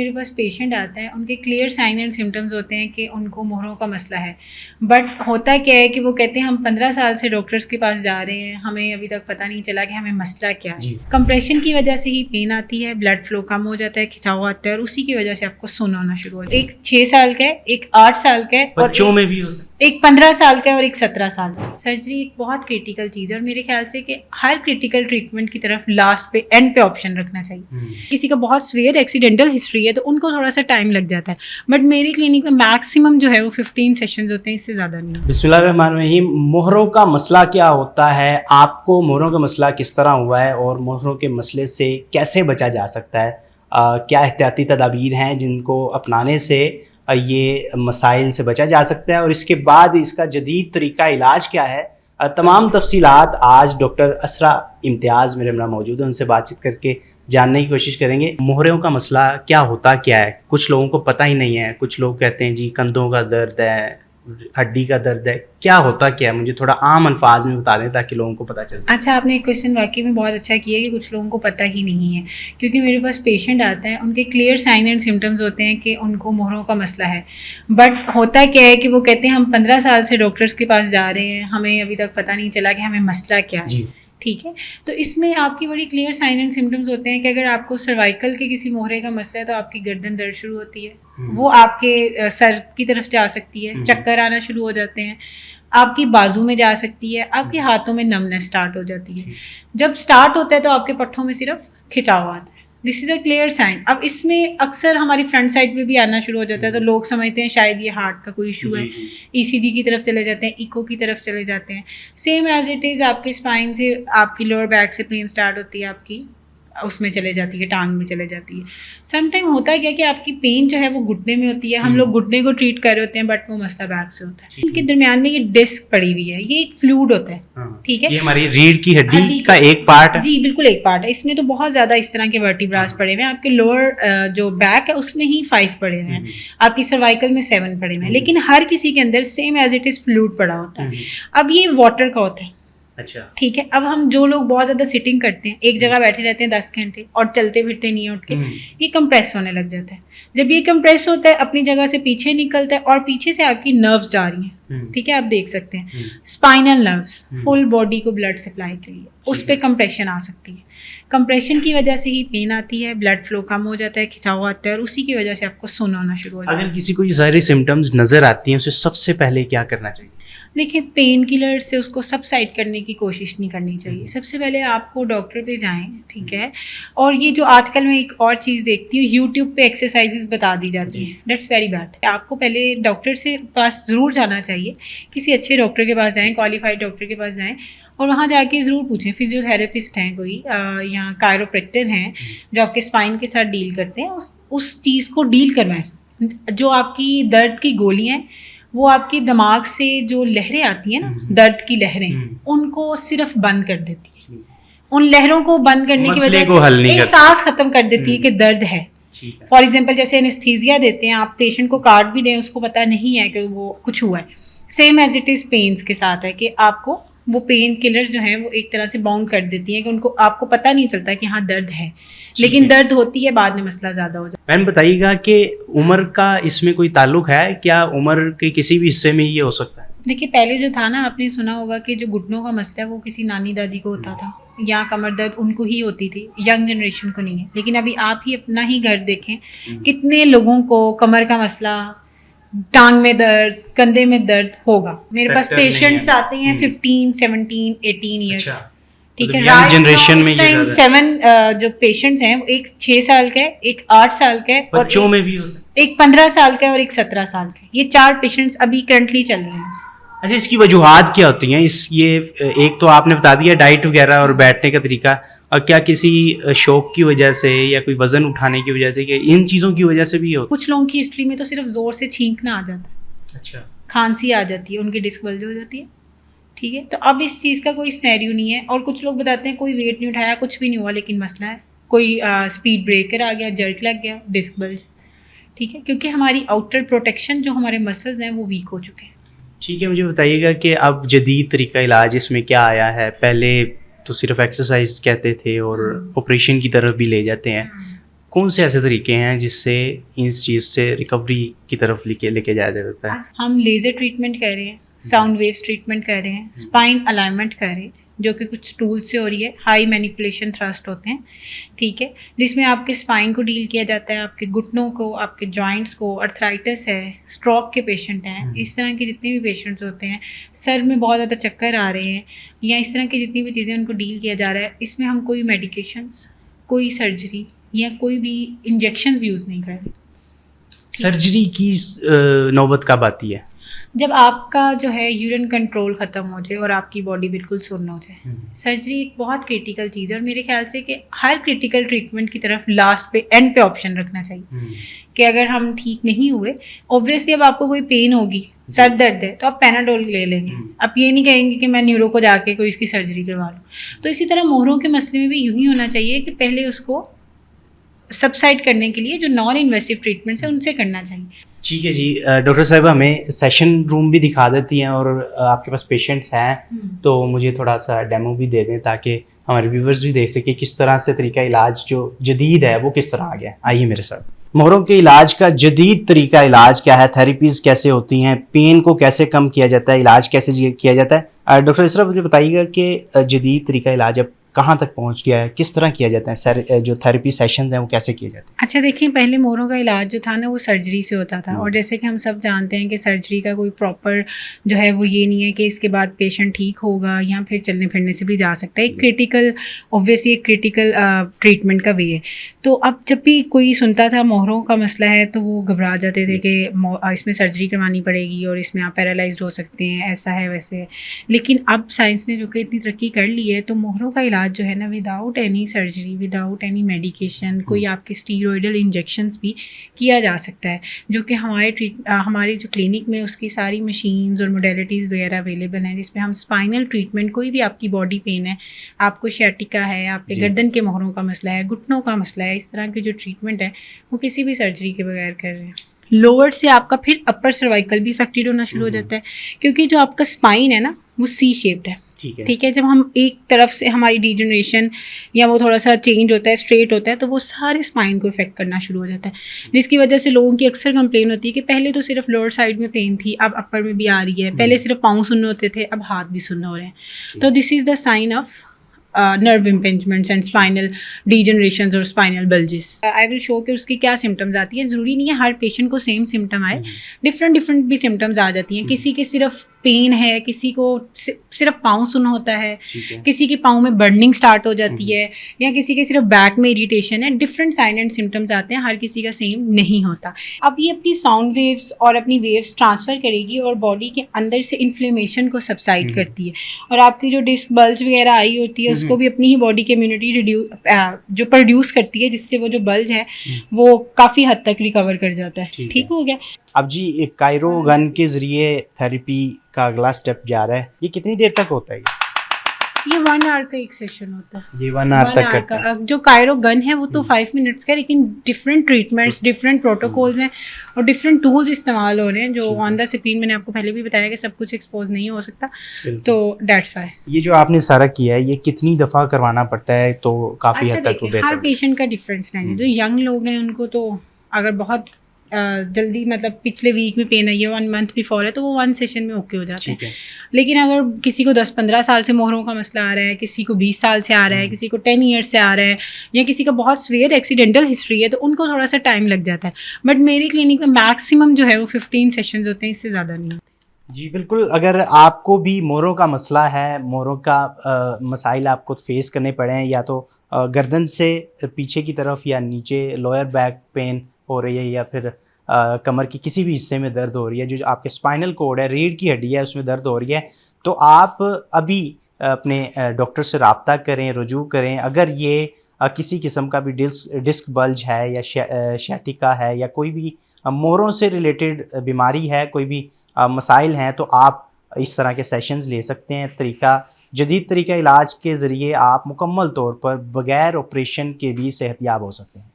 मेरे पास पेशेंट आता है, उनके क्लियर साइन एंड सिम्टम्स होते हैं कि उनको मोहरों का मसला है, बट होता क्या है कि वो कहते हैं हम 15 साल से डॉक्टर्स के पास जा रहे हैं, हमें अभी तक पता नहीं चला कि हमें मसला क्या है। कंप्रेशन की वजह से ही पेन आती है, ब्लड फ्लो कम हो जाता है, खिंचाव आता है और उसी की वजह से आपको सुन होना शुरू हो जाता है। एक 6 साल का है, एक 8 साल का है, बच्चों में भी होता है, एक 15 साल का है और एक 17 साल का। सर्जरी एक बहुत क्रिटिकल चीज़ है और मेरे ख्याल से कि हर क्रिटिकल ट्रीटमेंट की तरफ लास्ट पे एंड पे ऑप्शन रखना चाहिए। किसी का बहुत सीवियर एक्सीडेंटल हिस्ट्री है तो उनको थोड़ा सा टाइम लग जाता है, बट मेरी क्लिनिक में मैक्सिमम जो है वो 15 सेशंस होते हैं, इससे ज़्यादा नहीं। बिस्मिल्लाहिर्रहमानिर्रहीम। मोहरों का मसला क्या होता है, आपको मोहरों का मसला किस तरह हुआ है और मोहरों के मसले से कैसे बचा जा सकता है, क्या एहतियाती तदाबीर हैं जिनको अपनाने से ये मसाइल से बचा जा सकता है और इसके बाद इसका जदीद तरीका इलाज क्या है, तमाम तफसीलात आज डॉक्टर असरा इम्तियाज़ मेरे हमरा मौजूद हैं, उनसे बातचीत करके जानने की कोशिश करेंगे। मोहरों का मसला क्या होता क्या है, कुछ लोगों को पता ही नहीं है। कुछ लोग कहते हैं जी कंधों का दर्द है, हड्डी का दर्द है, क्या होता क्या है, मुझे थोड़ा आम अल्फाज में बता दें ताकि लोगों को पता चल सके। अच्छा, आपने एक क्वेश्चन वाकई में बहुत अच्छा किया कि कुछ लोगों को पता ही नहीं है, क्योंकि मेरे पास पेशेंट आता है, उनके क्लियर साइन एंड सिम्टम्स होते हैं कि उनको मोहरों का मसला है, बट होता क्या है कि वो कहते हैं हम 15 साल से डॉक्टर्स के पास जा रहे हैं, हमें अभी तक पता नहीं चला कि हमें मसला क्या है। ठीक है, तो इसमें आपकी बड़ी क्लियर साइन एंड सिम्टम्स होते हैं कि अगर आपको सर्वाइकल के किसी मोहरे का मसला है तो आपकी गर्दन दर्द शुरू होती है, वो आपके सर की तरफ जा सकती है, चक्कर आना शुरू हो जाते हैं, आपकी बाजू में जा सकती है, आपके हाथों में नमनेस स्टार्ट हो जाती है। जब स्टार्ट होता है तो आपके पट्टों में सिर्फ खिंचाव आता है। This is a clear sign. अब इसमें अक्सर हमारी फ्रंट साइड पे भी आना शुरू हो जाता है, तो लोग समझते हैं शायद ये हार्ट का कोई इशू है, ईसीजी की तरफ चले जाते हैं, इको की तरफ चले जाते हैं। सेम एज इट इज़ आपके स्पाइन से, आपकी लोअर बैक से पेन स्टार्ट होती है, आपकी उसमें चले जाती है, टांग में चले जाती है। सम टाइम होता है क्या कि आपकी पेन जो है वो घुटने में होती है, हम लोग घुटने को ट्रीट कर रहे होते हैं, बट वो मसला बैक से होता है। इनके दरमियान में ये डिस्क पड़ी हुई है, ये एक फ्लूइड होता है। ठीक है, ये हमारी रीढ़ की हड्डी का एक पार्ट है। जी बिल्कुल एक पार्ट है। इसमें तो बहुत ज्यादा इस तरह के वर्टिब्रास पड़े हुए हैं। आपके लोअर जो बैक है उसमें ही 5 पड़े हुए हैं, आपकी सर्वाइकल में 7 पड़े हुए हैं, लेकिन हर किसी के अंदर same as it is fluid पड़ा होता है। अब ये वाटर का होता है। अच्छा, ठीक है, अब हम जो लोग बहुत ज़्यादा सिटिंग करते हैं, एक जगह बैठे रहते हैं 10 घंटे और चलते फिरते नहीं उठ के, ये कंप्रेस होने लग जाता है। जब ये कंप्रेस होता है अपनी जगह से पीछे निकलता है और पीछे से आपकी नर्व्स जा रही हैं। ठीक है, आप देख सकते हैं स्पाइनल नर्व्स फुल बॉडी को ब्लड सप्लाई के लिए, उस पर कंप्रेशन आ सकती है। कंप्रेशन की वजह से ही पेन आती है, ब्लड फ्लो कम हो जाता है, खिंचाव आता है और उसी की वजह से आपको सुन होना शुरू हो जाता है। अगर किसी को ये सारी सिम्टम्स नजर आती हैं, उसे सबसे पहले क्या करना चाहिए? देखिए, पेन किलर से उसको सबसाइड करने की कोशिश नहीं करनी चाहिए। सबसे पहले आपको डॉक्टर पे जाएं, ठीक है। और ये जो आजकल मैं एक और चीज़ देखती हूँ, यूट्यूब पे एक्सरसाइजेज बता दी जाती हैं, दैट्स वेरी बैड। आपको पहले डॉक्टर से पास ज़रूर जाना चाहिए, किसी अच्छे डॉक्टर के पास जाएं, क्वालिफाइड डॉक्टर के पास जाएं और वहाँ जाके ज़रूर पूछें। फिजियोथेरेपिस्ट हैं कोई, यहाँ कायरोप्रैक्टर हैं जो आपके स्पाइन के साथ डील करते हैं, उस चीज़ को डील करवाएं। जो आपकी दर्द की गोलियाँ हैं वो आपके दिमाग से जो लहरें आती हैं ना, दर्द की लहरें, उनको सिर्फ बंद कर देती है। उन लहरों को बंद करने की वजह से एहसास खत्म कर देती है कि दर्द है। फॉर एग्जांपल जैसे एनेस्थीसिया देते हैं, आप पेशेंट को कार्ड भी दें, उसको पता नहीं है कि वो कुछ हुआ है। Same as it is pains के साथ है कि आपको वो पेन किलर्स जो हैं वो एक तरह से बाउंड कर देती हैं कि उनको आपको पता नहीं चलता कि हाँ दर्द है, लेकिन दर्द होती है, बाद में मसला ज़्यादा हो जाता है। मैम बताइएगा कि उम्र का इसमें कोई ताल्लुक है क्या? उम्र के किसी भी हिस्से में ये हो सकता है? देखिए, पहले जो था ना, आपने सुना होगा कि जो घुटनों का मसला है वो किसी नानी दादी को होता था, या कमर दर्द उनको ही होती थी, यंग जनरेशन को नहीं है। लेकिन अभी आप ही अपना ही घर देखें, कितने लोगों को कमर का मसला, टांग में दर्द, कंधे में दर्द होगा। मेरे पास पेशेंट्स आते हैं 15, 17, 18 ईयर्स। ठीक है, यंग जनरेशन में टाइम 7 जो पेशेंट्स हैं, एक 6 साल का है, एक 8 साल का है, बच्चों में भी होता है, एक 15 साल का है और एक 17 साल का है। ये 4 पेशेंट्स अभी करंटली चल रहे हैं। अच्छा, इसकी वजूहात क्या होती हैं? ये एक तो आपने बता दिया डाइट वगैरह और बैठने का तरीका, और क्या किसी शौक की वजह से या कोई वजन उठाने की वजह से, कि इन चीज़ों की वजह से भी होता है? कुछ लोगों की हिस्ट्री में तो सिर्फ जोर से छींकना आ जाता है, अच्छा, खांसी आ जाती है, उनकी डिस्क बल्ज हो जाती है। ठीक है, तो अब इस चीज़ का कोई स्नैरियो नहीं है। और कुछ लोग बताते हैं कोई वेट नहीं उठाया, कुछ भी नहीं हुआ, लेकिन मसला है, कोई स्पीड ब्रेकर आ गया, जर्क लग गया, डिस्क बल्ज। ठीक है, क्योंकि हमारी आउटर प्रोटेक्शन जो हमारे मसल्स हैं वो वीक हो चुके हैं। ठीक है, मुझे बताइएगा कि अब जदीद तरीका इलाज इसमें क्या आया है? पहले तो सिर्फ एक्सरसाइज कहते थे और ऑपरेशन की तरफ भी ले जाते हैं, कौन से ऐसे तरीके हैं जिससे इस चीज़ से रिकवरी की तरफ लेके जाया जा सकता है? हम लेज़र ट्रीटमेंट कर रहे हैं, साउंड वेव्स ट्रीटमेंट कर रहे हैं, स्पाइन अलाइनमेंट कर रहे हैं, जो कि कुछ टूल से हो रही है। हाई मैनिपुलेशन थ्रस्ट होते हैं, ठीक है, जिसमें आपके स्पाइन को डील किया जाता है, आपके घुटनों को, आपके जॉइंट्स को। अर्थराइटिस है, स्ट्रोक के पेशेंट हैं, इस तरह के जितने भी पेशेंट्स होते हैं, सर में बहुत ज़्यादा चक्कर आ रहे हैं, या इस तरह की जितनी भी चीज़ें उनको डील किया जा रहा है, इसमें हम कोई मेडिकेशंस, कोई सर्जरी या कोई भी इंजेक्शंस यूज़ नहीं कर रहे। सर्जरी की नौबत कब आती है? जब आपका जो है यूरिन कंट्रोल ख़त्म हो जाए और आपकी बॉडी बिल्कुल सुन्न हो जाए। सर्जरी एक बहुत क्रिटिकल चीज़ है, और मेरे ख्याल से कि हर क्रिटिकल ट्रीटमेंट की तरफ लास्ट पे एंड पे ऑप्शन रखना चाहिए कि अगर हम ठीक नहीं हुए, ऑब्वियसली अब आपको कोई पेन होगी, सर दर्द है, तो आप पैनाडोल ले लेंगे। आप ये नहीं कहेंगे कि मैं न्यूरो को जाके कोई इसकी सर्जरी करवा लूँ। तो इसी तरह मोहरों के मसले में भी यूँ ही होना चाहिए कि पहले उसको सबसाइड करने के लिए जो नॉन इन्वेसिव ट्रीटमेंट्स है उनसे करना चाहिए। ठीक है जी। डॉक्टर साहब हमें सेशन रूम भी दिखा देती हैं, और आपके पास पेशेंट्स हैं तो मुझे थोड़ा सा डेमो भी दे दें ताकि हमारे व्यूवर्स भी देख सकें किस तरह से तरीका इलाज जो जदीद है वो किस तरह आ गया है। आइए मेरे साथ। मोहरों के इलाज का जदीद तरीका इलाज क्या है, थेरेपीज़ कैसे होती हैं, पेन को कैसे कम किया जाता है, इलाज कैसे किया जाता है। डॉक्टर इसरा मुझे बताइएगा कि जदीद तरीका इलाज अब कहाँ तक पहुँच गया है, किस तरह किया जाता है, सर जो थेरेपी सेशंस हैं वो कैसे किए जाते हैं? अच्छा देखिए, पहले मोहरों का इलाज जो था ना वो सर्जरी से होता था, और जैसे कि हम सब जानते हैं कि सर्जरी का कोई प्रॉपर जो है वो ये नहीं है कि इसके बाद पेशेंट ठीक होगा या फिर चलने फिरने से भी जा सकता है। एक क्रिटिकल, ऑब्वियसली एक क्रिटिकल ट्रीटमेंट का वे है। तो अब जब भी कोई सुनता था मोहरों का मसला है तो वो घबरा जाते थे कि इसमें सर्जरी करवानी पड़ेगी और इसमें आप पैरालाइज्ड हो सकते हैं, ऐसा है वैसे है। लेकिन अब साइंस ने जो कि इतनी तरक्की कर ली है, तो मोहरों का इलाज जो है ना without any surgery, without any medication, कोई आपके स्टीरॉयडल इंजेक्शंस भी किया जा सकता है, जो कि हमारे जो क्लिनिक में उसकी सारी मशीन्स और मोडेलिटीज़ वगैरह अवेलेबल हैं, जिसमें हम स्पाइनल ट्रीटमेंट, कोई भी आपकी बॉडी पेन है, आपको शैटिका है, आपके गर्दन के मोहरों का मसला है, घुटनों का मसला है, इस तरह की जो ट्रीटमेंट है वो किसी भी सर्जरी के बगैर कर रहे हैं। लोअर से आपका फिर अपर सर्वाइकल भी अफेक्टेड होना शुरू हो जाता है, क्योंकि जो आपका स्पाइन है ना वो सी शेप्ड है। ठीक है, जब हम एक तरफ से हमारी डिजनरेशन या वो थोड़ा सा चेंज होता है, स्ट्रेट होता है, तो वो सारे स्पाइन को इफेक्ट करना शुरू हो जाता है, जिसकी वजह से लोगों की अक्सर कंप्लेन होती है कि पहले तो सिर्फ लोअर साइड में पेन थी, अब अपर में भी आ रही है। पहले सिर्फ पाँव सुन्न होते थे, अब हाथ भी सुन्न हो रहे हैं। तो this is the sign of nerve impingements and spinal degenerations और spinal bulges. I will show कि उसकी क्या सिम्टम्स आती है। ज़रूरी नहीं है हर पेशेंट को सेम सिम्टम आए, डिफरेंट भी सिम्टम्स आ जाती हैं। किसी के सिर्फ पेन है, किसी को सिर्फ पाँव सुन्न होता है, किसी के पाँव में बर्निंग स्टार्ट हो जाती है, या किसी के सिर्फ बैक में इरिटेशन है। डिफरेंट साइन एंड सिम्टम्स आते हैं, हर किसी का सेम नहीं होता। अब ये अपनी साउंड वेव्स और अपनी वेव्स ट्रांसफ़र करेगी और बॉडी के अंदर से इन्फ्लेमेशन को सबसाइड करती है, और आपकी जो डिस्क बल्ज वगैरह आई होती है उसको भी अपनी ही बॉडी की इम्यूनिटी जो प्रोड्यूस करती है, जिससे वो जो बल्ज है वो काफ़ी हद तक रिकवर कर जाता है। ठीक हो गया। अब जी एक कायरो गन के ज़रिए थेरेपी का अगला स्टेप जा रहा है, ये कितनी देर तक होता है? ये 1 आवर का एक सेशन होता है। ये 1 आवर तक करता है। जो कायरो गन है वो तो 5 मिनट्स का है, लेकिन डिफरेंट ट्रीटमेंट्स, डिफरेंट प्रोटोकॉल्स हैं और डिफरेंट टूल्स इस्तेमाल हो रहे हैं, जो ऑन द स्क्रीन मैंने आपको पहले भी बताया कि सब कुछ एक्सपोज नहीं हो सकता, तो दैट्स व्हाई। ये जो आपने सारा किया है ये कितनी दफ़ा करवाना पड़ता है? तो काफ़ी हद तक हर पेशेंट का डिफरेंस है। जो यंग लोग हैं उनको तो अगर बहुत जल्दी, मतलब पिछले वीक में पेन आई है, 1 मंथ बिफोर है, तो वो 1 सेशन में ओके हो जाते हैं। लेकिन अगर किसी को 10-15 साल से मोहरों का मसला आ रहा है, किसी को 20 साल से आ रहा है, किसी को 10 ईयर्स से आ रहा है, या किसी का बहुत सीवियर एक्सीडेंटल हिस्ट्री है, तो उनको थोड़ा सा टाइम लग जाता है। बट मेरी क्लिनिक में मैक्सिमम जो है वो 15 सेशंस होते हैं, इससे ज़्यादा नहीं होते। जी बिल्कुल। अगर आपको भी मोहरों का मसला है, मोहरों का मसाइल आपको फेस करने पड़े हैं, या तो गर्दन से पीछे की तरफ या नीचे लोअर बैक पेन हो रही है, या फिर कमर की किसी भी हिस्से में दर्द हो रही है, जो आपके स्पाइनल कोड है, रीढ़ की हड्डी है, उसमें दर्द हो रही है, तो आप अभी अपने डॉक्टर से रब्ता करें, रुजू करें। अगर ये किसी किस्म का भी डिस्क बल्ज है या शैटिका है या कोई भी मोहरों से रिलेटेड बीमारी है, कोई भी मसाइल हैं, तो आप इस तरह के सेशंस ले सकते हैं। जदीद तरीका इलाज के ज़रिए आप मुकम्मल तौर पर बग़ैर ऑपरेशन के भी सेहतयाब हो सकते हैं।